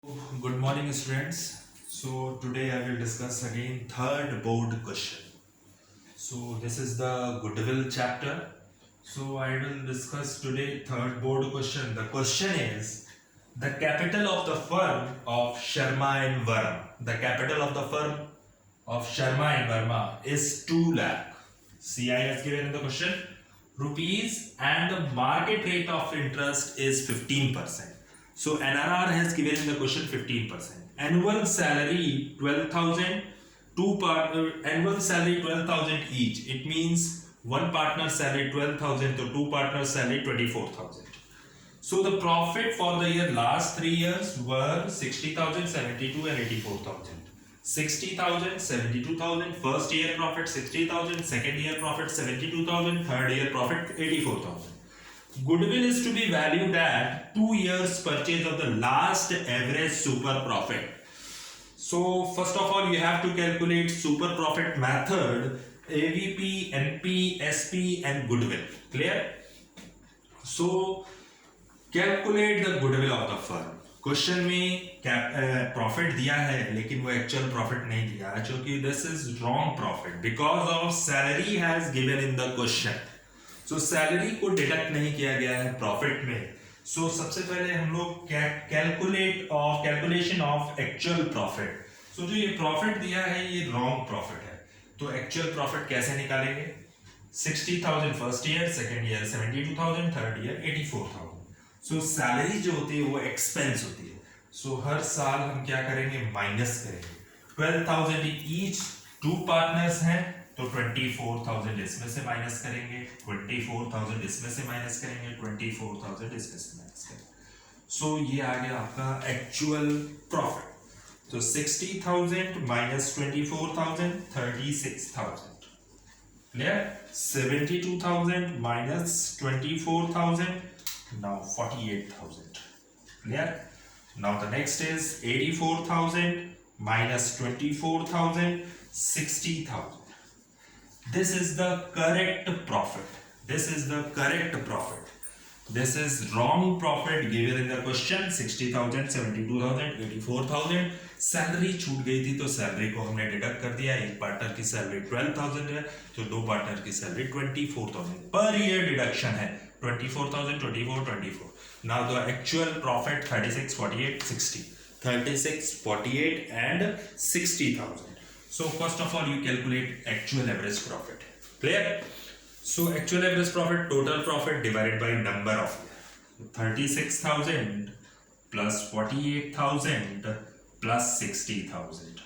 Good morning, students. So today I will discuss again third board question. So this is the goodwill chapter. So I will discuss today third board question. The question is the capital of the firm of Sharma and Verma. The capital of the firm of Sharma and Verma is 2 lakh. CI has given in the question rupees and the market rate of interest is 15%. So NRR has given in the question 15%. Annual salary 12,000, annual salary 12,000 each. It means one partner salary 12,000 to two partners salary 24,000. So the profit for the year last 3 years were 60,000, 72 and 84,000. 60,000, 72,000, first year profit 60,000, second year profit 72,000, third year profit 84,000. Goodwill is to be valued at 2 years purchase of the last average super profit. So first of all you have to calculate super profit method, AVP, NP, SP and goodwill. Clear? So calculate the goodwill of the firm. Question में profit दिया है लेकिन वो actual profit नहीं दिया है क्योंकि this is wrong profit because of salary has given in the question. So salary को डिडक्ट नहीं किया गया है प्रॉफिट में. सो सबसे पहले हम लोग कैलकुलेशन ऑफ एक्चुअल प्रॉफिट. सो जो ये प्रॉफिट दिया है ये रॉन्ग प्रॉफिट है. तो एक्चुअल प्रॉफिट कैसे निकालेंगे? 60,000 first year, second year 72,000, third year 84,000. सो सैलरी जो होती है वो एक्सपेंस होती है. सो हर साल हम क्या करेंगे? माइनस करेंगे. 12,000 ईच, टू पार्टनर्स हैं तो 24,000 इसमें से माइनस करेंगे, 24,000 इसमें से माइनस करेंगे, 24,000 इसमें से माइनस करेंगे. सो ये आ गया आपका एक्चुअल प्रॉफिट. तो 60,000 minus 24,000 36,000. Clear? 72,000 minus 24,000 now 48,000. Clear? Now the next is 84,000 minus 24,000 60,000. This is the correct profit. This is the correct profit. This is wrong profit given in the question. 60,000, 72,000, 84,000. Salary छूट गई थी तो salary को हमने deduct कर दिया. एक partner की सैलरी 12,000 है तो दो पार्टनर की सैलरी 24,000 पर ईयर डिडक्शन है. 24,000, 24, 24. Now the actual profit 36, 48, 60. 36, 48 and 60,000. So first of all you calculate actual average profit. Clear? So actual average profit, total profit divided by number of year. 36,000 plus 48,000 plus 60,000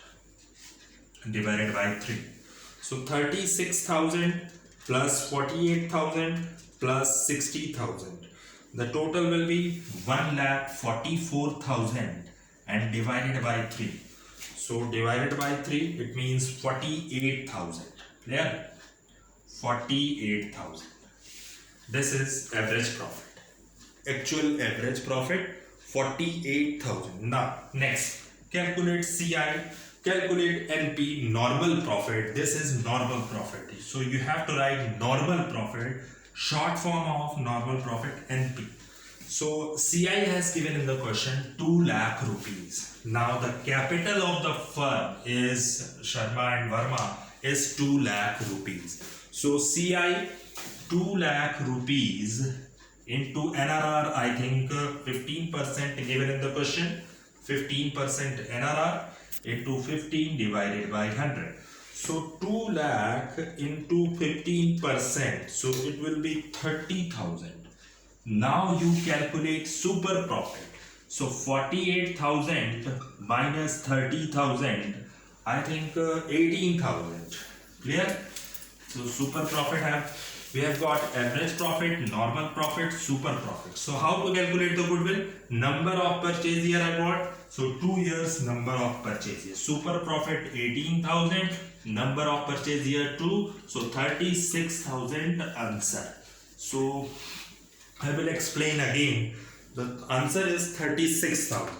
divided by 3. So 36,000 plus 48,000 plus 60,000. The total will be 1,44,000 and divided by 3. So divided by 3 it means 48,000. Clear? 48,000. This is average profit. Actual average profit 48,000. Now next calculate CI, calculate NP, normal profit. This is normal profit. So you have to write normal profit, short form of normal profit, NP. So CI has given in the question 2 lakh rupees. Now the capital of the firm is Sharma and Verma is 2 lakh rupees. So CI 2 lakh rupees into NRR, I think 15% given in the question. 15% NRR into 15 divided by 100. So 2 lakh into 15%, so it will be 30,000. Now you calculate super profit. So 48,000 minus 30,000, I think 18,000. Clear? So super profit we have got average profit, normal profit, super profit. So how to calculate the goodwill? Number of purchase year I got. So 2 years number of purchase year. Super profit 18,000, number of purchase year 2. So 36,000 answer. So I will explain again. The answer is 36,000.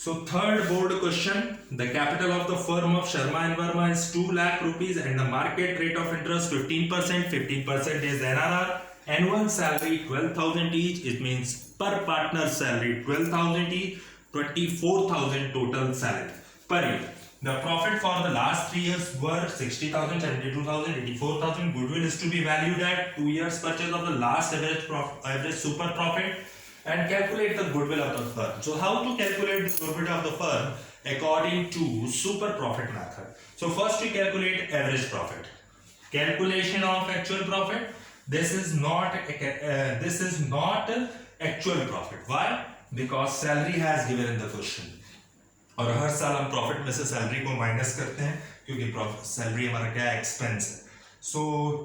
So third board question, the capital of the firm of Sharma and Verma is 2 lakh rupees and the market rate of interest 15%. 15% is NRR. Annual salary 12,000 each. It means per partner salary 12,000 each. 24,000 total salary per year. The profit for the last 3 years were 60,000, 72,000, 84,000. Goodwill is to be valued at 2 years purchase of the last average super profit, and calculate the goodwill of the firm. So how to calculate the goodwill of the firm? According to super profit method. So first we calculate average profit. Calculation of actual profit. This is not actual profit. Why? Because salary has given in the question. और हर साल हम profit में से salary को minus करते हैं क्योंकि salary हमारा क्या एक्सपेंस है. So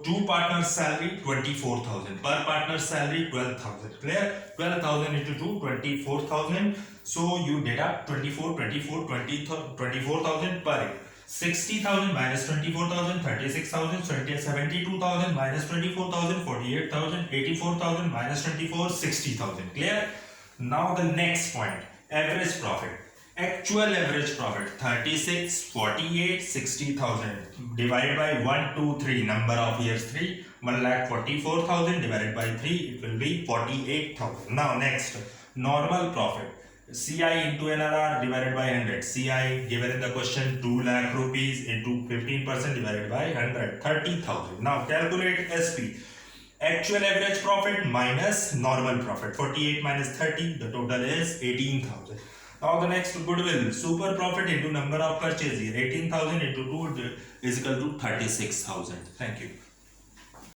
2 partners salary 24,000, per partner salary 12,000. Clear? 12,000 into 2, 24,000. So you deduct 24,000 per year. 60,000 minus 24,000, 36,000, 72,000 minus 24,000, 48,000, 84,000 minus 24, 60,000. Clear? Now the next point, average profit. Actual average profit 36, 48, 60,000 divided by 1, 2, 3, number of years 3, 1,44,000 divided by 3, it will be 48,000. Now next, normal profit. CI into NRR divided by 100. CI given in the question 2 lakh rupees into 15% divided by 100, 30,000. Now calculate SP. Actual average profit minus normal profit. 48 minus 30, the total is 18,000. Now the next, goodwill. Super profit into number of purchase year. 18,000 into 2 is equal to 36,000. Thank you.